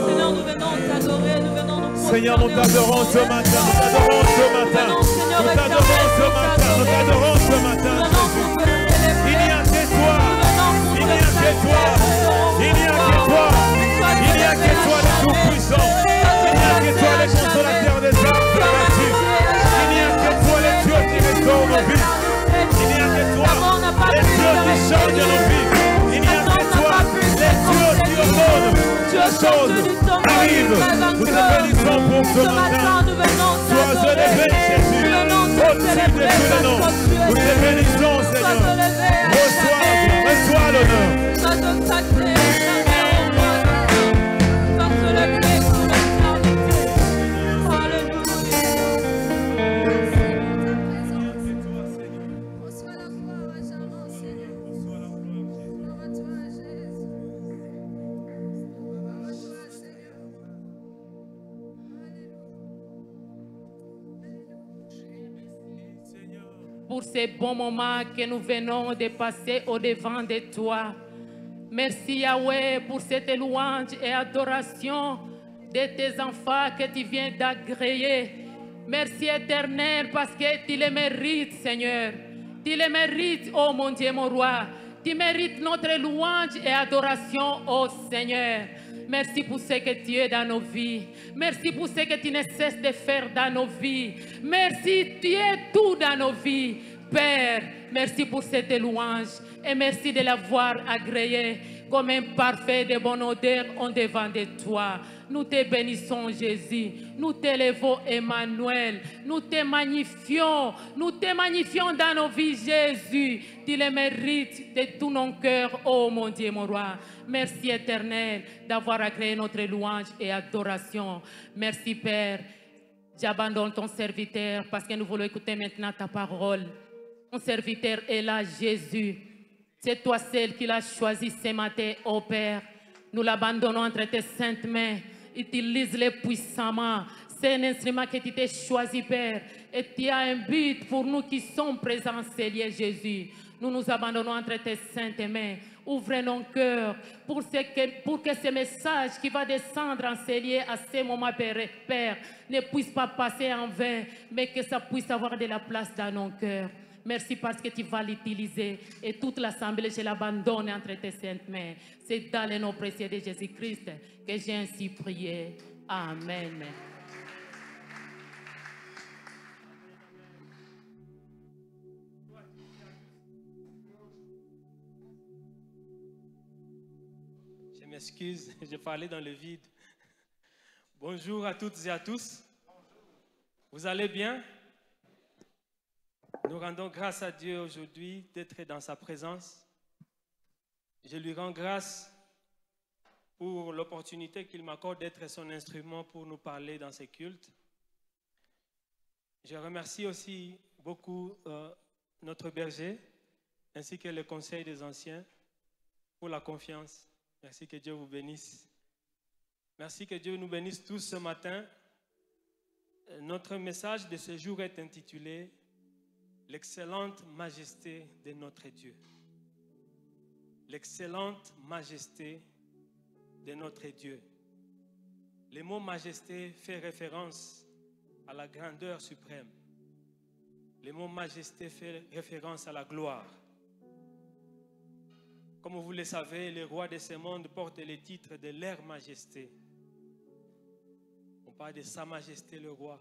Seigneur, nous venons t'adorer, nous venons nous prosterner. Seigneur, nous t'adorons ce matin, nous t'adorons ce matin, nous t'adorons ce matin, nous t'adorons ce matin, Jésus. Il n'y a que toi, il n'y a que toi, il n'y a que toi, il n'y a que toi le Tout-Puissant, il n'y a que toi le consolateur des âmes perdues, il n'y a que toi le Dieu qui restaure nos vies, il n'y a que toi le Dieu qui change nos vies, il n'y a que toi le Dieu qui ordonne les choses arrivent. Nous te bénissons pour ce matin. Sois élevé, Jésus, au-dessus de tous les noms. Nous te bénissons, Seigneur. Reçois l'honneur. Pour ces bons moments que nous venons de passer au-devant de toi. Merci Yahweh pour cette louange et adoration de tes enfants que tu viens d'agréer. Merci Éternel parce que tu les mérites, Seigneur. Tu les mérites, oh mon Dieu, mon roi. Tu mérites notre louange et adoration, oh Seigneur. Merci pour ce que tu es dans nos vies. Merci pour ce que tu ne cesses de faire dans nos vies. Merci, tu es tout dans nos vies. Père, merci pour cette louange et merci de l'avoir agréée comme un parfait de bonne odeur en devant de toi. Nous te bénissons, Jésus. Nous t'élevons, Emmanuel. Nous te magnifions. Nous te magnifions dans nos vies, Jésus. Tu le mérites de tout nos cœurs, oh mon Dieu, mon roi. Merci, Éternel, d'avoir agréé notre louange et adoration. Merci, Père. J'abandonne ton serviteur parce que nous voulons écouter maintenant ta parole. Ton serviteur est là, Jésus. C'est toi seul qui l'as choisi ce matin, oh Père. Nous l'abandonnons entre tes saintes mains. Utilise-le puissamment. C'est un instrument que tu t'es choisi, Père. Et tu as un but pour nous qui sommes présents, Seigneur Jésus. Nous nous abandonnons entre tes saintes mains. Ouvre nos cœurs pour que ce message qui va descendre en Seigneur à ce moment, Père, ne puisse pas passer en vain, mais que ça puisse avoir de la place dans nos cœurs. Merci parce que tu vas l'utiliser et toute l'assemblée, je l'abandonne entre tes saintes mains. C'est dans le nom précieux de Jésus-Christ que j'ai ainsi prié. Amen. Je m'excuse, j'ai parlé dans le vide. Bonjour à toutes et à tous. Vous allez bien? Nous rendons grâce à Dieu aujourd'hui d'être dans sa présence. Je lui rends grâce pour l'opportunité qu'il m'accorde d'être son instrument pour nous parler dans ces cultes. Je remercie aussi beaucoup notre berger ainsi que le conseil des anciens pour la confiance. Merci, que Dieu vous bénisse. Merci, que Dieu nous bénisse tous ce matin. Notre message de ce jour est intitulé « L'excellente majesté de notre Dieu ». L'excellente majesté de notre Dieu. Le mot majesté fait référence à la grandeur suprême. Le mot majesté fait référence à la gloire. Comme vous le savez, les rois de ce monde portent le titre de leur majesté. On parle de Sa Majesté le roi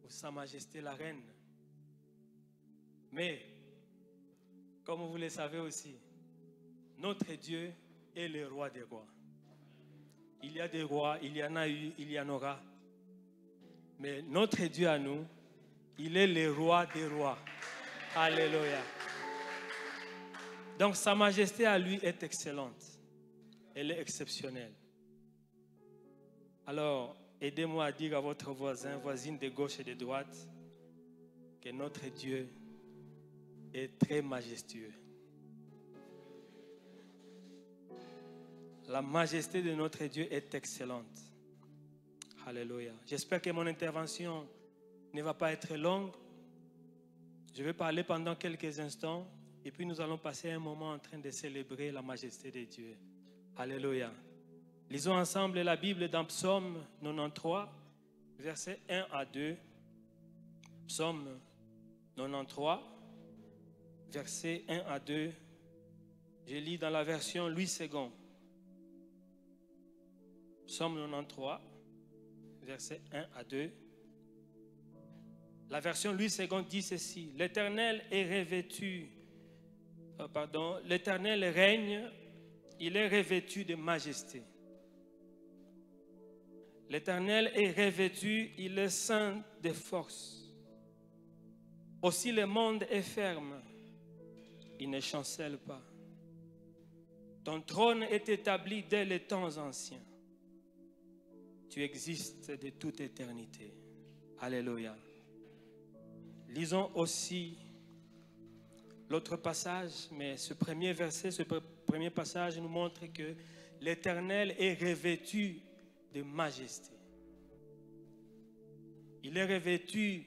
ou Sa Majesté la reine. Mais, comme vous le savez aussi, notre Dieu est le roi des rois. Il y a des rois, il y en a eu, il y en aura. Mais notre Dieu à nous, il est le roi des rois. Alléluia. Donc Sa Majesté à lui est excellente. Elle est exceptionnelle. Alors, aidez-moi à dire à votre voisin, voisine de gauche et de droite, que notre Dieu est très majestueux. La majesté de notre Dieu est excellente. Alléluia. J'espère que mon intervention ne va pas être longue. Je vais parler pendant quelques instants Et puis nous allons passer un moment en train de célébrer la majesté de Dieu. Alléluia. Lisons ensemble la Bible dans Psaume 93, versets 1 à 2. Psaume 93, versets 1 à 2. Je lis dans la version Louis II. Psaume 93, versets 1 à 2. La version Louis II dit ceci: l'Éternel est revêtu, l'Éternel règne, il est revêtu de majesté. L'Éternel est revêtu, il est saint de force. Aussi le monde est ferme, il ne chancelle pas. Ton trône est établi dès les temps anciens. Tu existes de toute éternité. Alléluia. Lisons aussi l'autre passage, mais ce premier verset, ce premier passage nous montre que l'Éternel est revêtu de majesté. Il est revêtu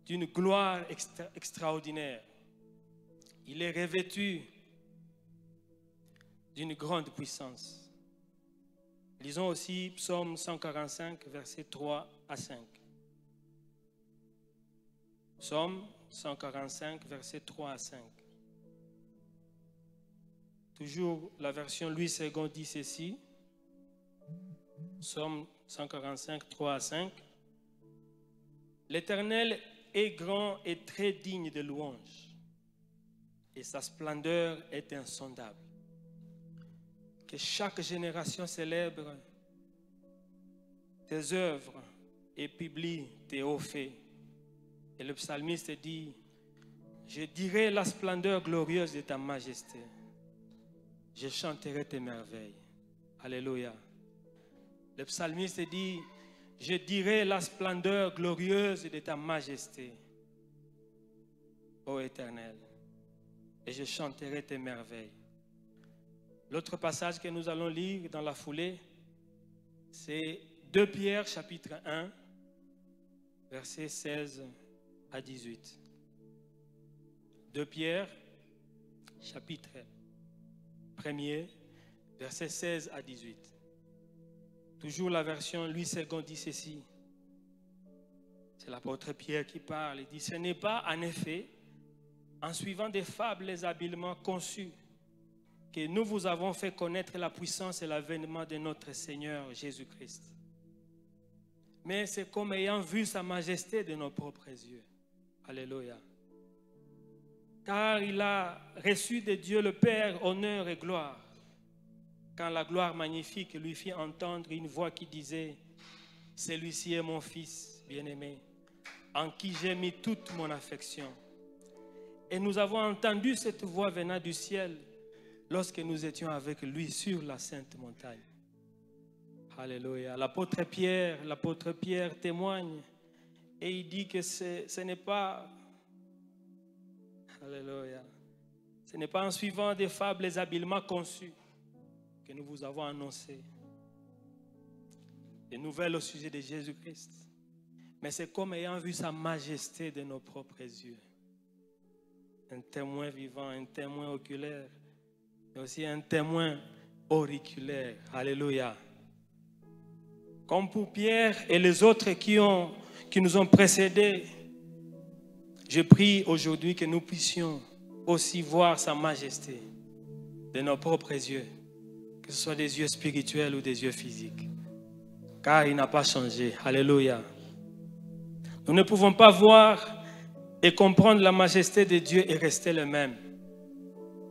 d'une gloire extraordinaire. Il est revêtu d'une grande puissance. Lisons aussi Psaume 145, versets 3 à 5. Psaume 145, versets 3 à 5. Toujours la version Louis II dit ceci. Psaume 145, 3 à 5. L'Éternel est grand et très digne de louange, et sa splendeur est insondable. Que chaque génération célèbre tes œuvres et publie tes hauts faits. Et le psalmiste dit: je dirai la splendeur glorieuse de ta majesté. Je chanterai tes merveilles. Alléluia. Le psalmiste dit: je dirai la splendeur glorieuse de ta majesté, ô Éternel, et je chanterai tes merveilles. L'autre passage que nous allons lire dans la foulée, c'est 2 Pierre chapitre 1, versets 16 à 18. 2 Pierre chapitre 1er, versets 16 à 18. Toujours la version Louis II dit ceci. C'est l'apôtre Pierre qui parle. Il dit: ce n'est pas en effet en suivant des fables habilement conçues que nous vous avons fait connaître la puissance et l'avènement de notre Seigneur Jésus-Christ. Mais c'est comme ayant vu sa majesté de nos propres yeux. Alléluia. Car il a reçu de Dieu le Père honneur et gloire, quand la gloire magnifique lui fit entendre une voix qui disait: celui-ci est mon fils bien-aimé, en qui j'ai mis toute mon affection. Et nous avons entendu cette voix venant du ciel lorsque nous étions avec lui sur la sainte montagne. Alléluia. L'apôtre Pierre témoigne et il dit que ce n'est pas, alléluia, ce n'est pas en suivant des fables habilement conçues que nous vous avons annoncé des nouvelles au sujet de Jésus-Christ, mais c'est comme ayant vu sa majesté de nos propres yeux. Un témoin vivant, un témoin oculaire, mais aussi un témoin auriculaire. Alléluia. Comme pour Pierre et les autres qui nous ont précédés, je prie aujourd'hui que nous puissions aussi voir sa majesté de nos propres yeux, que ce soit des yeux spirituels ou des yeux physiques, car il n'a pas changé. Alléluia. Nous ne pouvons pas voir et comprendre la majesté de Dieu et rester le même.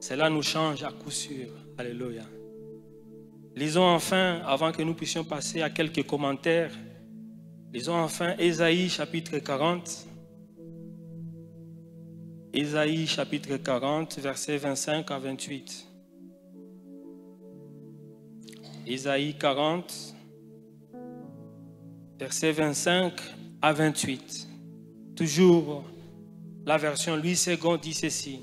Cela nous change à coup sûr. Alléluia. Lisons enfin, avant que nous puissions passer à quelques commentaires, lisons enfin Ésaïe chapitre 40. Ésaïe chapitre 40, versets 25 à 28. Ésaïe 40, versets 25 à 28. Toujours la version Louis II dit ceci.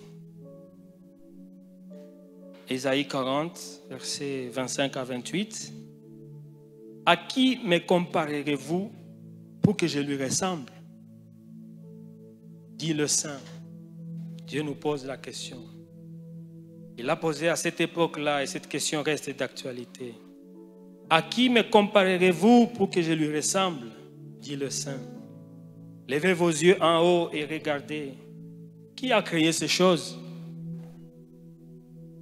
Ésaïe 40, versets 25 à 28. À qui me comparerez-vous pour que je lui ressemble? Dit le Saint Dieu nous pose la question. Il a posé à cette époque-là et cette question reste d'actualité. À qui me comparerez-vous pour que je lui ressemble? Dit le Saint. Levez vos yeux en haut et regardez. Qui a créé ces choses?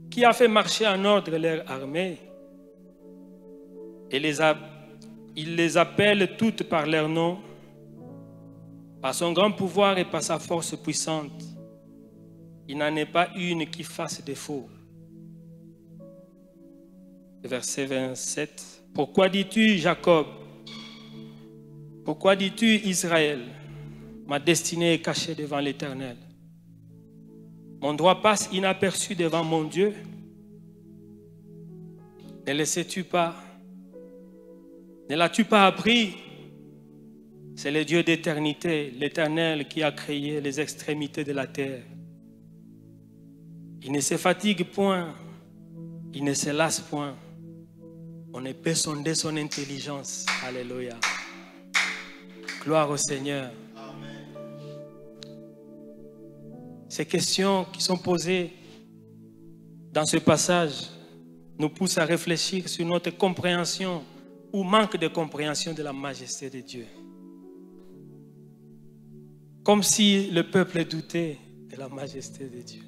Qui a fait marcher en ordre leur armée? Et il les appelle toutes par leur nom, par son grand pouvoir et par sa force puissante. Il n'en est pas une qui fasse défaut. Verset 27. Pourquoi dis-tu, Jacob? Pourquoi dis-tu, Israël? Ma destinée est cachée devant l'Éternel. Mon droit passe inaperçu devant mon Dieu. Ne le sais-tu pas? Ne l'as-tu pas appris? C'est le Dieu d'éternité, l'Éternel qui a créé les extrémités de la terre. Il ne se fatigue point, il ne se lasse point. On ne peut sonder son intelligence. Alléluia. Gloire au Seigneur. Ces questions qui sont posées dans ce passage nous poussent à réfléchir sur notre compréhension ou manque de compréhension de la majesté de Dieu. Comme si le peuple doutait de la majesté de Dieu.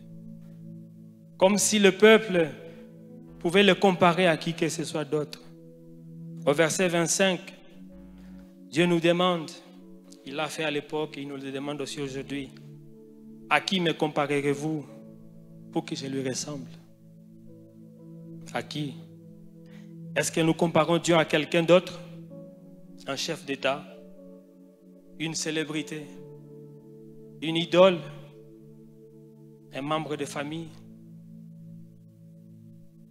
Comme si le peuple pouvait le comparer à qui que ce soit d'autre. Au verset 25, Dieu nous demande, il l'a fait à l'époque et il nous le demande aussi aujourd'hui, à qui me comparerez-vous pour que je lui ressemble? À qui? Est-ce que nous comparons Dieu à quelqu'un d'autre? Un chef d'État? Une célébrité? Une idole? Un membre de famille?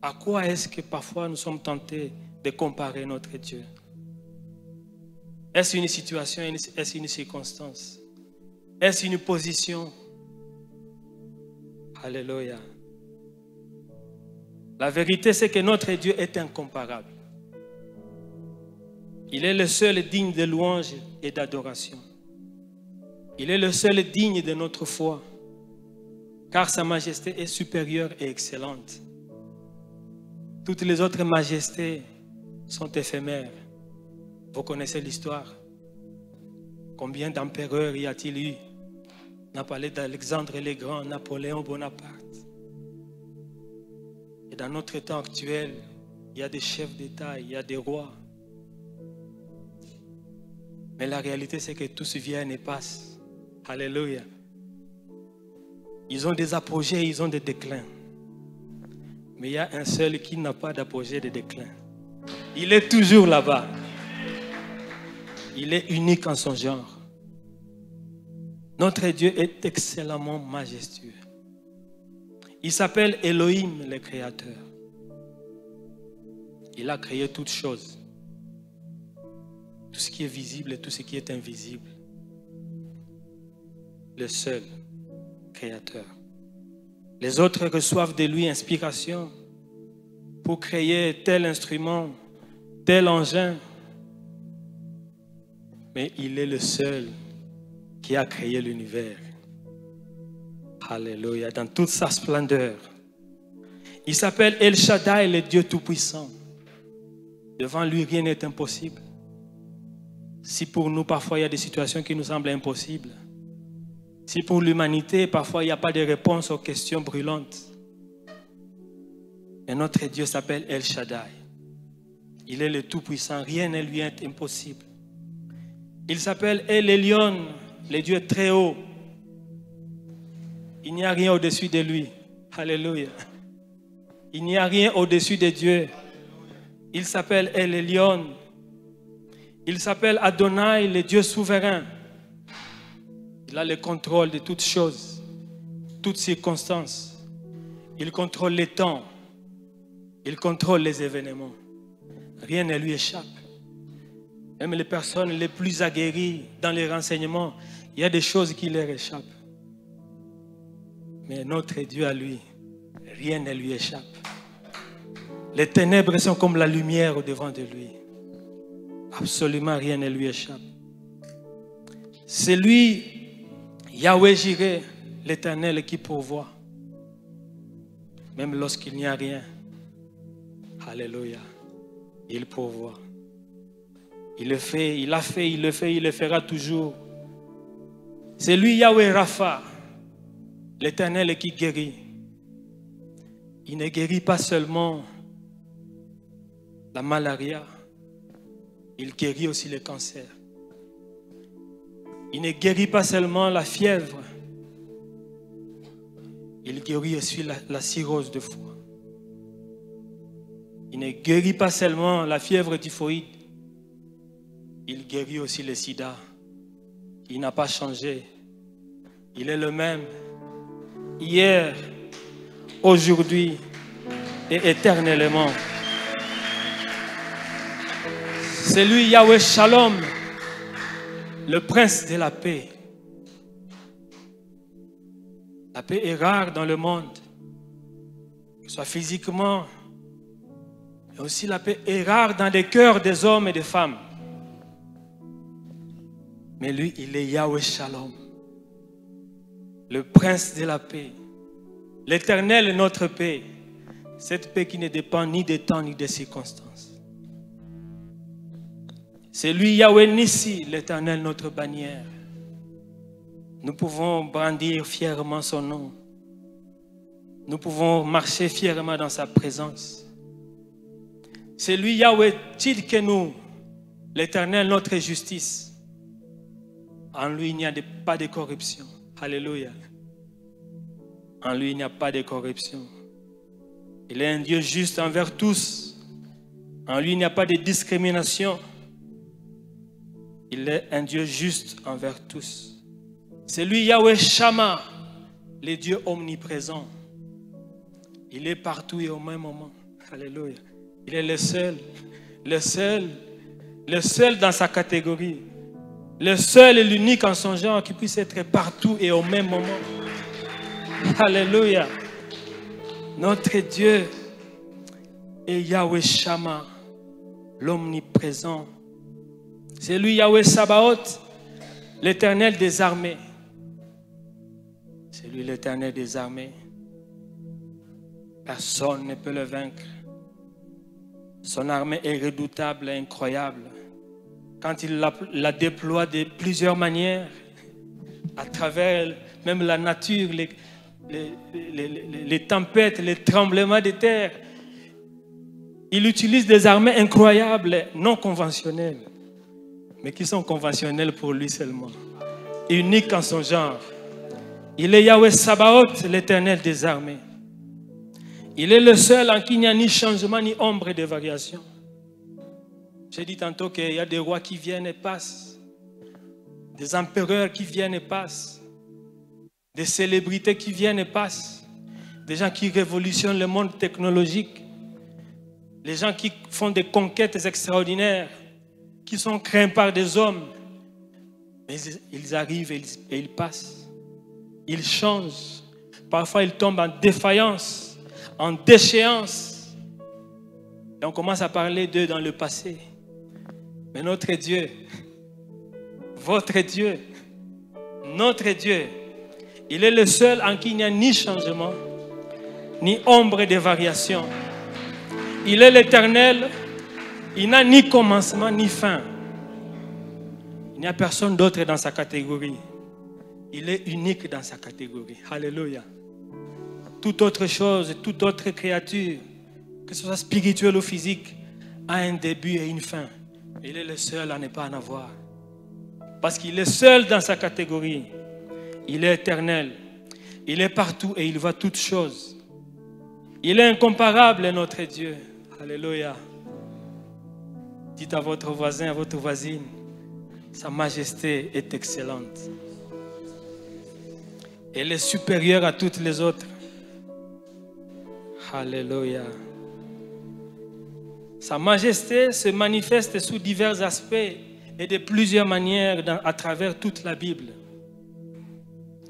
À quoi est-ce que parfois nous sommes tentés de comparer notre Dieu? Est-ce une situation? Est-ce une circonstance? Est-ce une position? Alléluia. La vérité, c'est que notre Dieu est incomparable. Il est le seul digne de louange et d'adoration. Il est le seul digne de notre foi, car sa majesté est supérieure et excellente. Toutes les autres majestés sont éphémères. Vous connaissez l'histoire. Combien d'empereurs y a-t-il eu? On a parlé d'Alexandre le Grand, Napoléon Bonaparte. Et dans notre temps actuel, il y a des chefs d'État, il y a des rois. Mais la réalité, c'est que tous viennent et passent. Alléluia. Ils ont des apogées, ils ont des déclins. Mais il y a un seul qui n'a pas d'apogée, de déclin. Il est toujours là-bas. Il est unique en son genre. Notre Dieu est excellemment majestueux. Il s'appelle Elohim, le Créateur. Il a créé toutes choses. Tout ce qui est visible et tout ce qui est invisible. Le seul Créateur. Les autres reçoivent de lui inspiration pour créer tel instrument, tel engin. Mais il est le seul qui a créé l'univers. Alléluia, dans toute sa splendeur. Il s'appelle El Shaddai, le Dieu Tout-Puissant. Devant lui, rien n'est impossible. Si pour nous, parfois, il y a des situations qui nous semblent impossibles. Si pour l'humanité, parfois, il n'y a pas de réponse aux questions brûlantes. Mais notre Dieu s'appelle El Shaddai. Il est le Tout-Puissant. Rien ne lui est impossible. Il s'appelle El Elyon, le Dieu très haut. Il n'y a rien au-dessus de lui. Alléluia. Il n'y a rien au-dessus de Dieu. Il s'appelle El Elyon. Il s'appelle Adonai, le Dieu souverain. Il a le contrôle de toutes choses, toutes circonstances. Il contrôle les temps. Il contrôle les événements. Rien ne lui échappe. Même les personnes les plus aguerries dans les renseignements, il y a des choses qui leur échappent. Mais notre Dieu à lui, rien ne lui échappe. Les ténèbres sont comme la lumière au devant de lui. Absolument rien ne lui échappe. C'est lui, Yahweh Jireh, l'Éternel qui pourvoit, même lorsqu'il n'y a rien. Alléluia. Il pourvoit. Il le fait, il l'a fait, il le fait, il le fera toujours. C'est lui Yahweh Rapha, l'Éternel qui guérit. Il ne guérit pas seulement la malaria, il guérit aussi le cancer. Il ne guérit pas seulement la fièvre, il guérit aussi la cirrhose de foie. Il ne guérit pas seulement la fièvre typhoïde, il guérit aussi le sida. Il n'a pas changé. Il est le même hier, aujourd'hui et éternellement. C'est lui Yahweh Shalom, le prince de la paix. La paix est rare dans le monde, que ce soit physiquement, mais aussi la paix est rare dans les cœurs des hommes et des femmes. Mais lui, il est Yahweh Shalom, le prince de la paix. L'Éternel est notre paix. Cette paix qui ne dépend ni des temps ni des circonstances. C'est lui Yahweh Nissi, l'Éternel notre bannière. Nous pouvons brandir fièrement son nom. Nous pouvons marcher fièrement dans sa présence. C'est lui Yahweh Tzidkenu, l'Éternel notre justice. En lui, il n'y a pas de corruption. Alléluia. En lui, il n'y a pas de corruption. Il est un Dieu juste envers tous. En lui, il n'y a pas de discrimination. Il est un Dieu juste envers tous. C'est lui Yahweh Shammah, le Dieu omniprésent. Il est partout et au même moment. Alléluia. Il est le seul dans sa catégorie. Le seul et l'unique en son genre qui puisse être partout et au même moment. Alléluia. Notre Dieu est Yahweh Shammah, l'omniprésent. C'est lui Yahweh Sabaoth, l'Éternel des armées. C'est lui l'Éternel des armées. Personne ne peut le vaincre. Son armée est redoutable et incroyable. Quand il la déploie de plusieurs manières, à travers même la nature, les tempêtes, les tremblements de terre, il utilise des armées incroyables, non conventionnelles, mais qui sont conventionnelles pour lui seulement, uniques en son genre. Il est Yahweh Sabaoth, l'Éternel des armées. Il est le seul en qui il n'y a ni changement, ni ombre de variation. J'ai dit tantôt qu'il y a des rois qui viennent et passent, des empereurs qui viennent et passent, des célébrités qui viennent et passent, des gens qui révolutionnent le monde technologique, les gens qui font des conquêtes extraordinaires, qui sont craints par des hommes. Mais ils arrivent et ils passent. Ils changent. Parfois, ils tombent en défaillance, en déchéance. Et on commence à parler d'eux dans le passé. Mais notre Dieu, votre Dieu, notre Dieu, il est le seul en qui il n'y a ni changement, ni ombre de variation. Il est l'Éternel, il n'a ni commencement ni fin. Il n'y a personne d'autre dans sa catégorie. Il est unique dans sa catégorie. Alléluia. Toute autre chose, toute autre créature, que ce soit spirituel ou physique, a un début et une fin. Il est le seul à ne pas en avoir. Parce qu'il est seul dans sa catégorie. Il est éternel. Il est partout et il voit toutes choses. Il est incomparable, notre Dieu. Alléluia. Dites à votre voisin, à votre voisine, sa majesté est excellente. Elle est supérieure à toutes les autres. Alléluia. Sa majesté se manifeste sous divers aspects et de plusieurs manières à travers toute la Bible.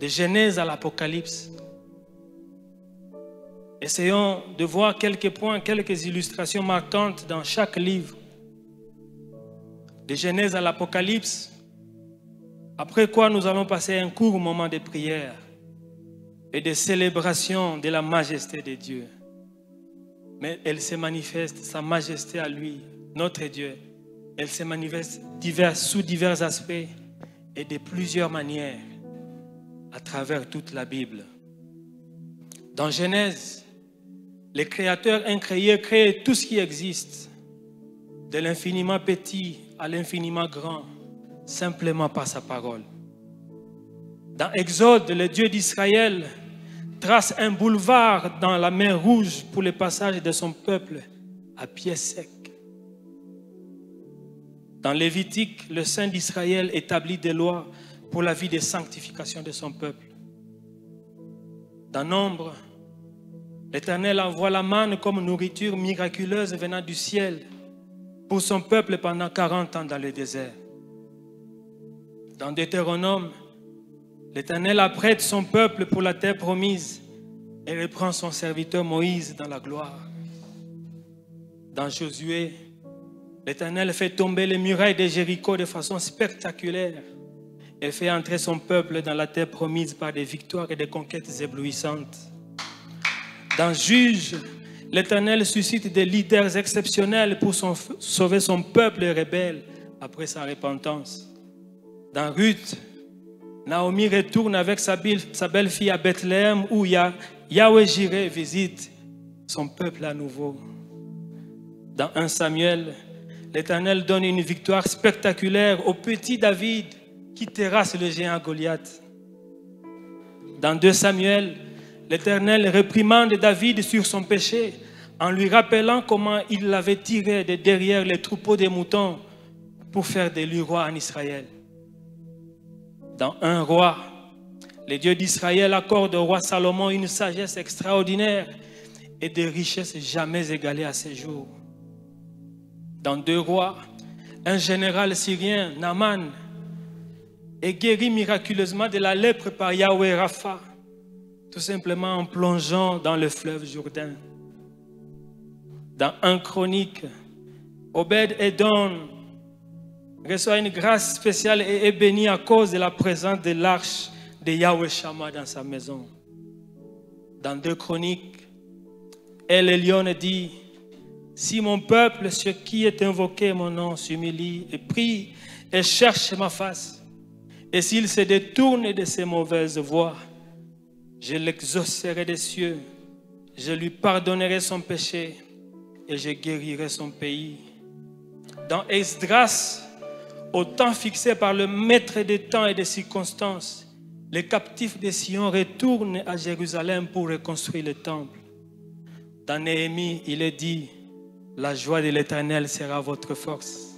De Genèse à l'Apocalypse. Essayons de voir quelques points, quelques illustrations marquantes dans chaque livre. De Genèse à l'Apocalypse. Après quoi nous allons passer un court moment de prière. et de célébration de la majesté de Dieu. Mais elle se manifeste, sa majesté à lui, notre Dieu, elle se manifeste sous divers aspects et de plusieurs manières à travers toute la Bible. Dans Genèse, le Créateur incréé crée tout ce qui existe, de l'infiniment petit à l'infiniment grand, simplement par sa parole. Dans Exode, le Dieu d'Israël trace un boulevard dans la mer Rouge pour le passage de son peuple à pied sec. Dans Lévitique, le Saint d'Israël établit des lois pour la vie de sanctification de son peuple. Dans Nombre, l'Éternel envoie la manne comme nourriture miraculeuse venant du ciel pour son peuple pendant 40 ans dans le désert. Dans Deutéronome, l'Éternel apprête son peuple pour la terre promise et reprend son serviteur Moïse dans la gloire. Dans Josué, l'Éternel fait tomber les murailles de Jéricho de façon spectaculaire et fait entrer son peuple dans la terre promise par des victoires et des conquêtes éblouissantes. Dans Juge, l'Éternel suscite des leaders exceptionnels pour sauver son peuple rebelle après sa repentance. Dans Ruth, Naomi retourne avec sa belle-fille à Bethléem où Yahweh Jireh visite son peuple à nouveau. Dans 1 Samuel, l'Éternel donne une victoire spectaculaire au petit David qui terrasse le géant Goliath. Dans 2 Samuel, l'Éternel réprimande David sur son péché en lui rappelant comment il l'avait tiré de derrière les troupeaux des moutons pour faire de lui roi en Israël. Dans 1 Roi, le Dieu d'Israël accorde au roi Salomon une sagesse extraordinaire et des richesses jamais égalées à ses jours. Dans 2 Rois, un général syrien, Naaman, est guéri miraculeusement de la lèpre par Yahweh Rapha, tout simplement en plongeant dans le fleuve Jourdain. Dans 1 Chronique, Obed-Édom reçoit une grâce spéciale et est béni à cause de la présence de l'arche de Yahweh Shammah dans sa maison. Dans 2 Chroniques, El-Elyon dit: si mon peuple, sur qui est invoqué mon nom, s'humilie et prie et cherche ma face, et s'il se détourne de ses mauvaises voies, je l'exaucerai des cieux, je lui pardonnerai son péché et je guérirai son pays. Dans Esdras, au temps fixé par le maître des temps et des circonstances, les captifs de Sion retournent à Jérusalem pour reconstruire le temple. Dans Néhémie, il est dit: la joie de l'Éternel sera votre force.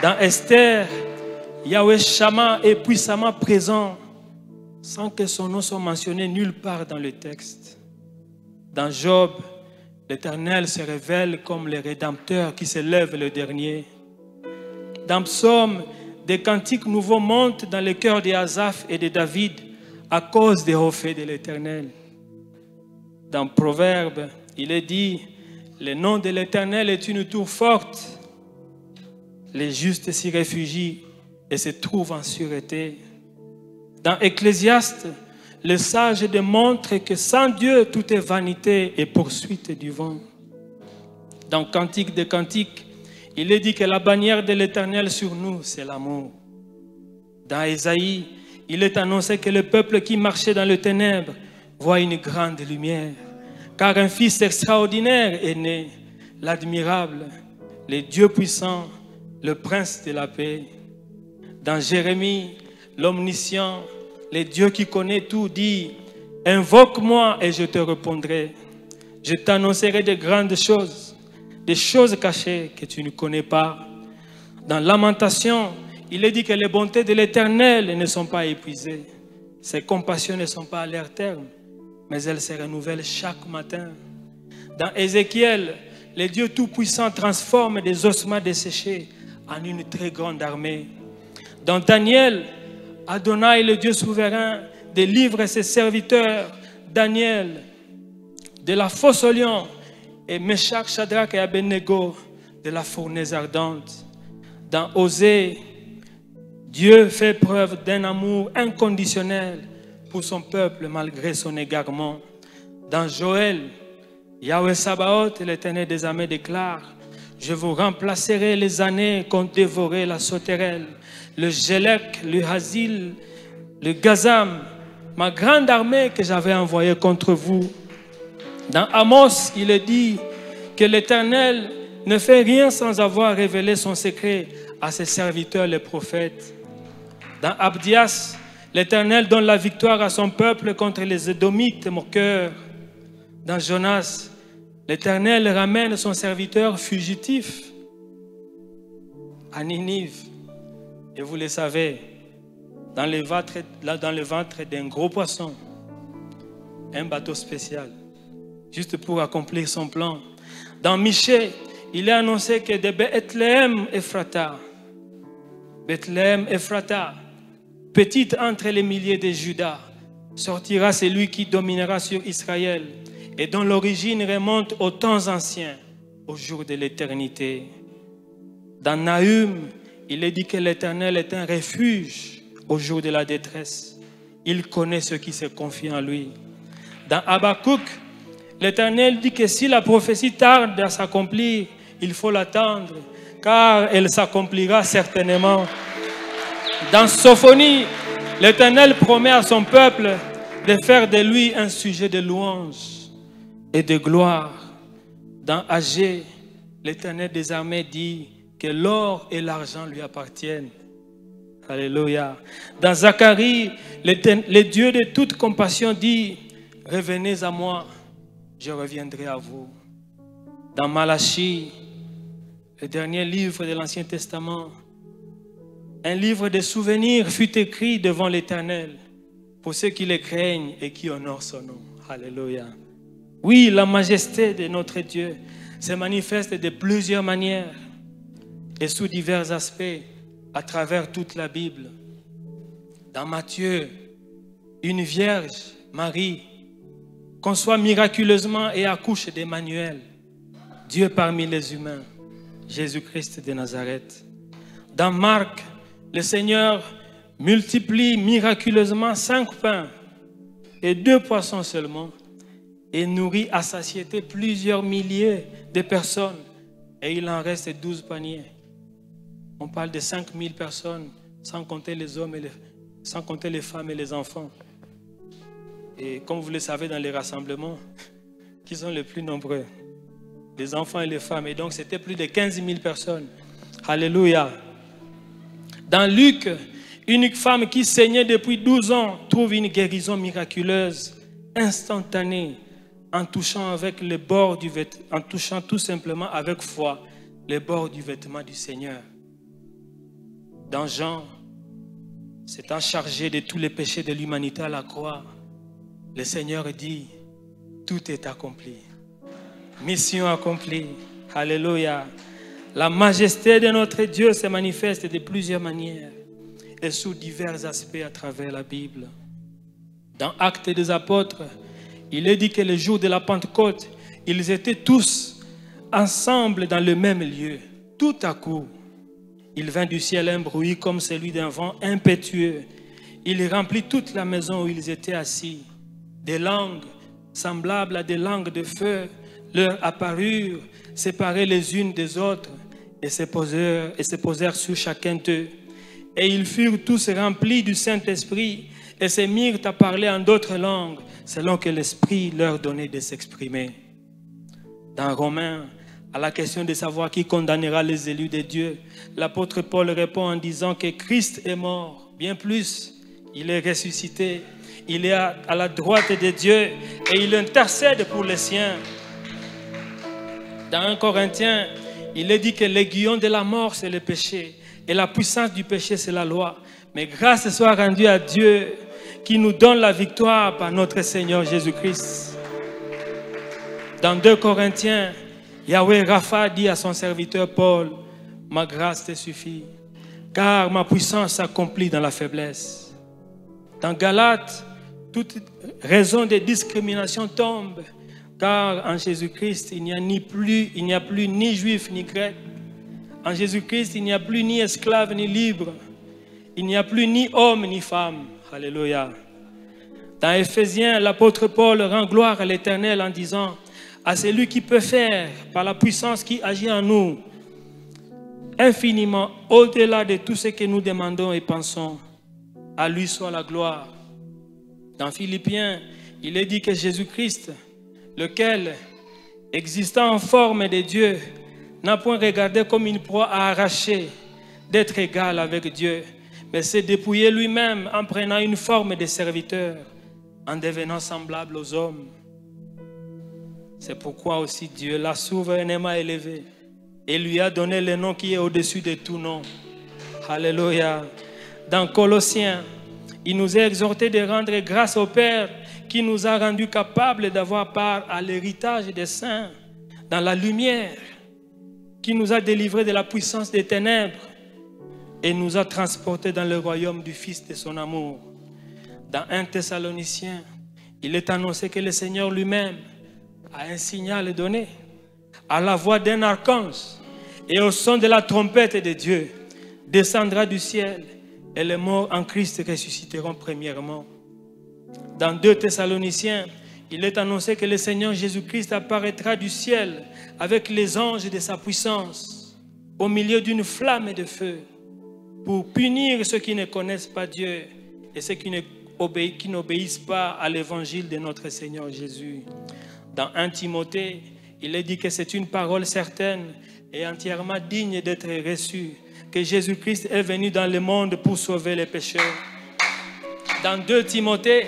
Dans Esther, Yahweh Shammah est puissamment présent sans que son nom soit mentionné nulle part dans le texte. Dans Job, l'Éternel se révèle comme le Rédempteur qui se lève le dernier. Dans Psaume, des cantiques nouveaux montent dans le cœur d'Asaph et de David à cause des hauts faits de l'Éternel. Dans Proverbe, il est dit: le nom de l'Éternel est une tour forte. Les justes s'y réfugient et se trouvent en sûreté. Dans Ecclésiaste, le sage démontre que sans Dieu, tout est vanité et poursuite du vent. Dans Cantique des Cantiques, il est dit que la bannière de l'Éternel sur nous, c'est l'amour. Dans Ésaïe, il est annoncé que le peuple qui marchait dans les ténèbres voit une grande lumière. Car un fils extraordinaire est né, l'admirable, le Dieu puissant, le prince de la paix. Dans Jérémie, l'omniscient, le Dieu qui connaît tout, dit: invoque-moi et je te répondrai. Je t'annoncerai de grandes choses, des choses cachées que tu ne connais pas. Dans Lamentation, il est dit que les bontés de l'Éternel ne sont pas épuisées. Ses compassions ne sont pas à leur terme, mais elles se renouvellent chaque matin. Dans Ézéchiel, le Dieu Tout-Puissant transforme des ossements desséchés en une très grande armée. Dans Daniel, Adonai, le Dieu souverain, délivre ses serviteurs, Daniel, de la fosse au lion, et Meshach, Shadrach et Abednego de la fournaise ardente. Dans Osée, Dieu fait preuve d'un amour inconditionnel pour son peuple malgré son égarement. Dans Joël, Yahweh Sabaoth, l'Éternel des armées déclare: je vous remplacerai les années qu'ont dévoré la sauterelle, le Gélec, le Hazil, le Gazam, ma grande armée que j'avais envoyée contre vous. Dans Amos, il est dit que l'Éternel ne fait rien sans avoir révélé son secret à ses serviteurs les prophètes. Dans Abdias, l'Éternel donne la victoire à son peuple contre les Édomites moqueurs. Dans Jonas, l'Éternel ramène son serviteur fugitif à Ninive. Et vous le savez, dans le ventre d'un gros poisson, un bateau spécial, juste pour accomplir son plan. Dans Michée, il est annoncé que de Bethléem Ephrata, petite entre les milliers de Judas, sortira celui qui dominera sur Israël et dont l'origine remonte aux temps anciens, au jour de l'éternité. Dans Nahum, il est dit que l'Éternel est un refuge au jour de la détresse. Il connaît ceux qui se confient en lui. Dans Habakkuk, l'Éternel dit que si la prophétie tarde à s'accomplir, il faut l'attendre, car elle s'accomplira certainement. Dans Sophonie, l'Éternel promet à son peuple de faire de lui un sujet de louange et de gloire. Dans Agé, l'Éternel des armées dit que l'or et l'argent lui appartiennent. Alléluia. Dans Zacharie, le Dieu de toute compassion dit: revenez à moi, je reviendrai à vous. Dans Malachie, le dernier livre de l'Ancien Testament, un livre de souvenirs fut écrit devant l'Éternel pour ceux qui le craignent et qui honorent son nom. Alléluia. Oui, la majesté de notre Dieu se manifeste de plusieurs manières et sous divers aspects à travers toute la Bible. Dans Matthieu, une vierge, Marie, conçoit miraculeusement et accouche d'Emmanuel, Dieu parmi les humains, Jésus-Christ de Nazareth. Dans Marc, le Seigneur multiplie miraculeusement 5 pains et 2 poissons seulement et nourrit à satiété plusieurs milliers de personnes, et il en reste 12 paniers. On parle de 5000 personnes, sans compter les hommes, sans compter les femmes et les enfants. Et comme vous le savez dans les rassemblements, qui sont les plus nombreux? Les enfants et les femmes. Et donc c'était plus de 15 000 personnes. Alléluia. Dans Luc, une femme qui saignait depuis 12 ans trouve une guérison miraculeuse, instantanée, en touchant tout simplement avec foi les bords du vêtement du Seigneur. Dans Jean, s'étant chargé de tous les péchés de l'humanité à la croix, le Seigneur dit: tout est accompli. Mission accomplie. Alléluia. La majesté de notre Dieu se manifeste de plusieurs manières et sous divers aspects à travers la Bible. Dans Actes des Apôtres, il est dit que le jour de la Pentecôte, ils étaient tous ensemble dans le même lieu. Tout à coup, il vint du ciel un bruit comme celui d'un vent impétueux. Il remplit toute la maison où ils étaient assis. Des langues semblables à des langues de feu leur apparurent, séparées les unes des autres, et se posèrent sur chacun d'eux. Et ils furent tous remplis du Saint-Esprit et se mirent à parler en d'autres langues, selon que l'Esprit leur donnait de s'exprimer. Dans Romains, à la question de savoir qui condamnera les élus de Dieu, l'apôtre Paul répond en disant que Christ est mort, bien plus, il est ressuscité, il est à la droite de Dieu et il intercède pour les siens. Dans 1 Corinthiens, il est dit que l'aiguillon de la mort, c'est le péché, et la puissance du péché, c'est la loi. Mais grâce soit rendue à Dieu qui nous donne la victoire par notre Seigneur Jésus-Christ. Dans 2 Corinthiens, Yahweh Rapha dit à son serviteur Paul: ma grâce te suffit, car ma puissance s'accomplit dans la faiblesse. Dans Galates, toute raison de discrimination tombe, car en Jésus-Christ, il n'y a plus ni juif ni grec. En Jésus-Christ, il n'y a plus ni esclave ni libre. Il n'y a plus ni homme ni femme. Alléluia. Dans Éphésiens, l'apôtre Paul rend gloire à l'Éternel en disant « À celui qui peut faire, par la puissance qui agit en nous, infiniment au-delà de tout ce que nous demandons et pensons, à lui soit la gloire. » Dans Philippiens, il est dit que Jésus-Christ, lequel, existant en forme de Dieu, n'a point regardé comme une proie à arracher d'être égal avec Dieu, mais s'est dépouillé lui-même en prenant une forme de serviteur, en devenant semblable aux hommes. C'est pourquoi aussi Dieu l'a souverainement élevé et lui a donné le nom qui est au-dessus de tout nom. Alléluia. Dans Colossiens, il nous a exhorté de rendre grâce au Père qui nous a rendus capables d'avoir part à l'héritage des saints dans la lumière, qui nous a délivrés de la puissance des ténèbres et nous a transportés dans le royaume du Fils de son amour. Dans 1 Thessaloniciens, il est annoncé que le Seigneur lui-même a un signal donné à la voix d'un archange et au son de la trompette de Dieu descendra du ciel et les morts en Christ ressusciteront premièrement. Dans 2 Thessaloniciens, il est annoncé que le Seigneur Jésus-Christ apparaîtra du ciel avec les anges de sa puissance au milieu d'une flamme de feu pour punir ceux qui ne connaissent pas Dieu et ceux qui n'obéissent pas à l'évangile de notre Seigneur Jésus. Dans 1 Timothée, il est dit que c'est une parole certaine et entièrement digne d'être reçue, que Jésus-Christ est venu dans le monde pour sauver les pécheurs. Dans 2 Timothée,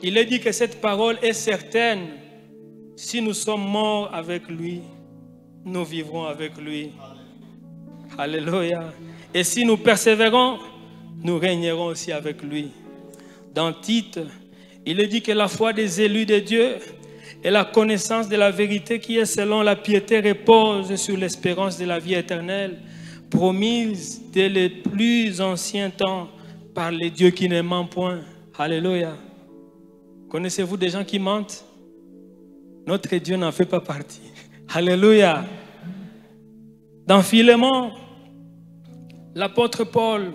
il est dit que cette parole est certaine. Si nous sommes morts avec lui, nous vivrons avec lui. Alléluia. Et si nous persévérons, nous régnerons aussi avec lui. Dans Tite, il est dit que la foi des élus de Dieu et la connaissance de la vérité qui est selon la piété repose sur l'espérance de la vie éternelle, promise dès les plus anciens temps par les dieux qui ne mentent point. Alléluia. Connaissez-vous des gens qui mentent? Notre Dieu n'en fait pas partie. Alléluia. Dans Philémon, l'apôtre Paul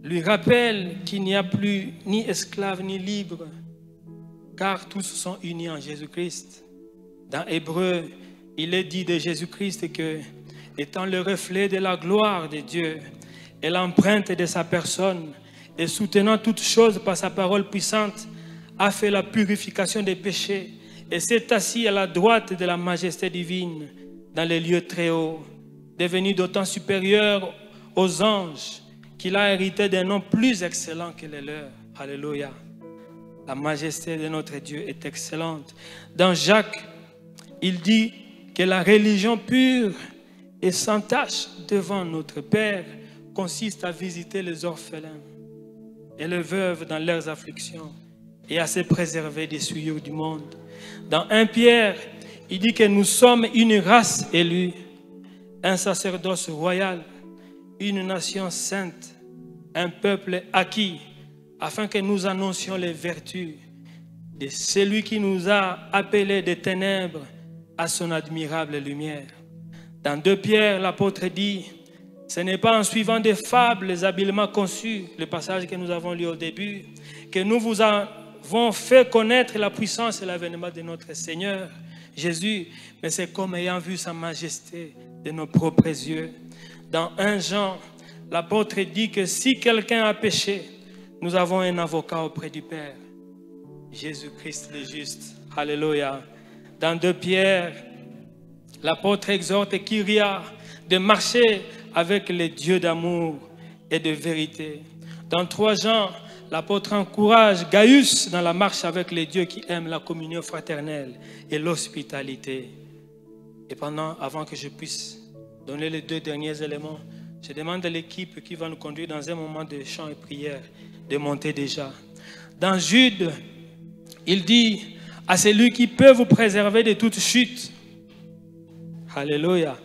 lui rappelle qu'il n'y a plus ni esclave ni libre, car tous sont unis en Jésus-Christ. Dans Hébreux, il est dit de Jésus-Christ que, étant le reflet de la gloire de Dieu et l'empreinte de sa personne, et soutenant toutes choses par sa parole puissante, a fait la purification des péchés et s'est assis à la droite de la majesté divine dans les lieux très hauts, devenu d'autant supérieur aux anges qu'il a hérité d'un nom plus excellent que les leurs. Alléluia. La majesté de notre Dieu est excellente. Dans Jacques, il dit que la religion pure et sans tache devant notre Père consiste à visiter les orphelins et les veuves dans leurs afflictions et à se préserver des souillures du monde. Dans 1 Pierre, il dit que nous sommes une race élue, un sacerdoce royal, une nation sainte, un peuple acquis, afin que nous annoncions les vertus de celui qui nous a appelés des ténèbres à son admirable lumière. Dans 2 Pierre, l'apôtre dit, ce n'est pas en suivant des fables habilement conçues, le passage que nous avons lu au début, que nous vous avons fait connaître la puissance et l'avènement de notre Seigneur Jésus, mais c'est comme ayant vu sa majesté de nos propres yeux. Dans 1 Jean, l'apôtre dit que si quelqu'un a péché, nous avons un avocat auprès du Père, Jésus-Christ le juste. Alléluia. Dans 2 Pierre, l'apôtre exhorte Kyria de marcher avec les dieux d'amour et de vérité. Dans 3 Jean, l'apôtre encourage Gaius dans la marche avec les dieux qui aiment la communion fraternelle et l'hospitalité. Et avant que je puisse donner les 2 derniers éléments, je demande à l'équipe qui va nous conduire dans un moment de chant et prière de monter déjà. Dans Jude, il dit à celui qui peut vous préserver de toute chute. Alléluia.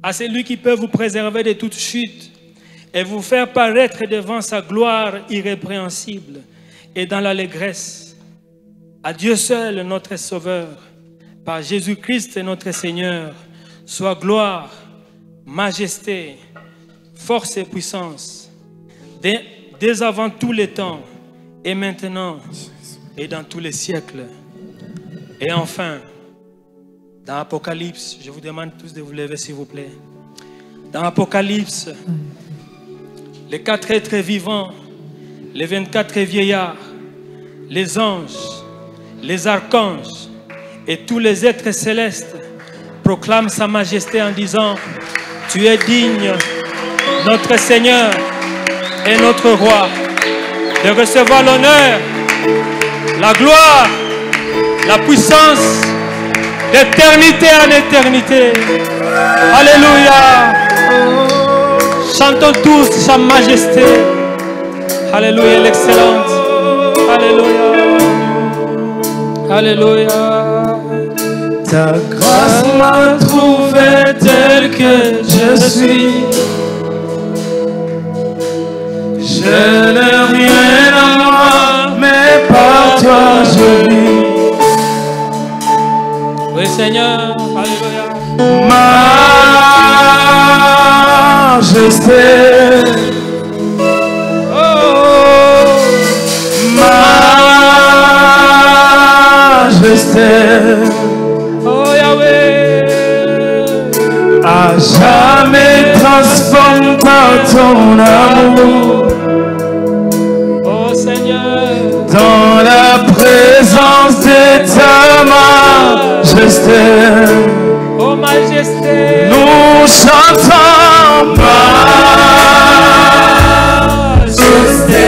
À celui qui peut vous préserver de toute chute et vous faire paraître devant sa gloire irrépréhensible et dans l'allégresse. À Dieu seul, notre Sauveur, par Jésus-Christ notre Seigneur, soit gloire, majesté, force et puissance, dès avant tous les temps, et maintenant, et dans tous les siècles. Et enfin, dans Apocalypse, je vous demande tous de vous lever s'il vous plaît. Dans Apocalypse, les 4 êtres vivants, les 24 vieillards, les anges, les archanges et tous les êtres célestes proclament sa majesté en disant: tu es digne, notre Seigneur et notre Roi, de recevoir l'honneur, la gloire, la puissance, d'éternité en éternité. Alléluia. Chantons tous sa majesté. Alléluia, l'excellente. Alléluia. Alléluia. Ta grâce m'a trouvé tel que je suis. Je n'ai rien à moi, mais par toi je vis. Oui Seigneur, alléluia. Majesté, oh, majesté, oh Yahweh, à jamais transforme par ton amour. Oh Seigneur, dans la présence de ta majesté, oh majesté, nous chantons majesté,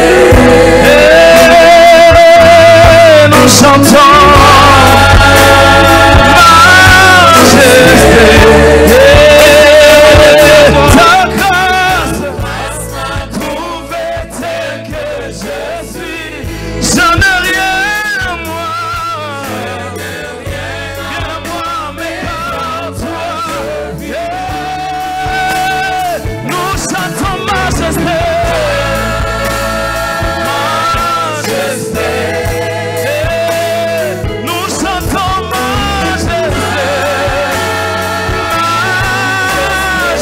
nous chantons majesté, ta grâce m'a trouvé tel que je suis. Je n'ai rien à moi, mais par toi, nous chantons majesté, majesté, nous chantons majesté,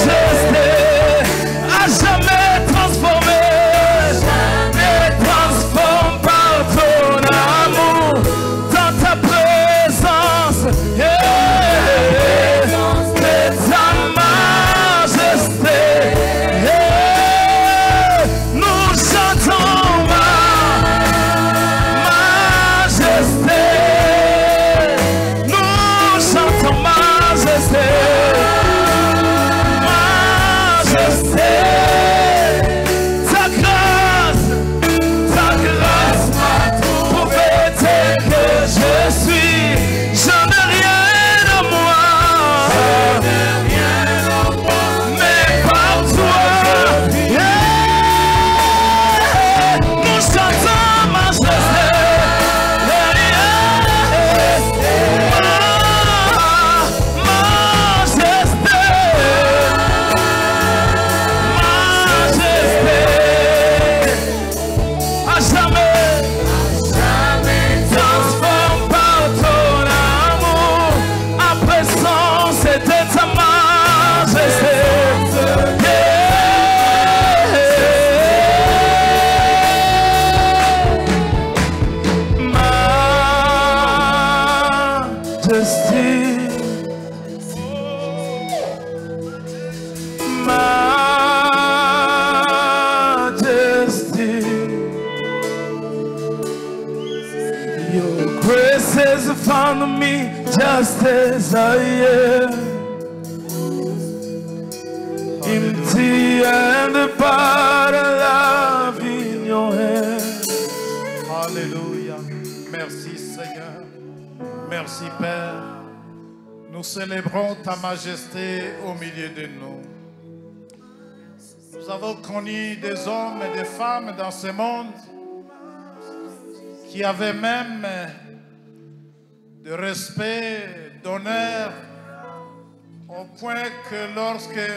majesté, à jamais transformé, jamais transforme par ton amour, dans ta présence, de ta majesté, nous chantons majesté, nous chantons majesté, majesté, ta grâce m'a trouvé tel que je suis. Je n'ai rien à moi, mais par toi, nous chantons majesté, majesté, majesté, à jamais transforme par ton amour, à présence de ta majesté. Majesty, your grace has found me just as I am, empty and but a love in your hands. Alléluia. Merci Seigneur. Merci Père. Nous célébrons ta majesté au milieu de nous. Nous avons connu des hommes et des femmes dans ce monde qui avaient même de respect, d'honneur, au point que lorsque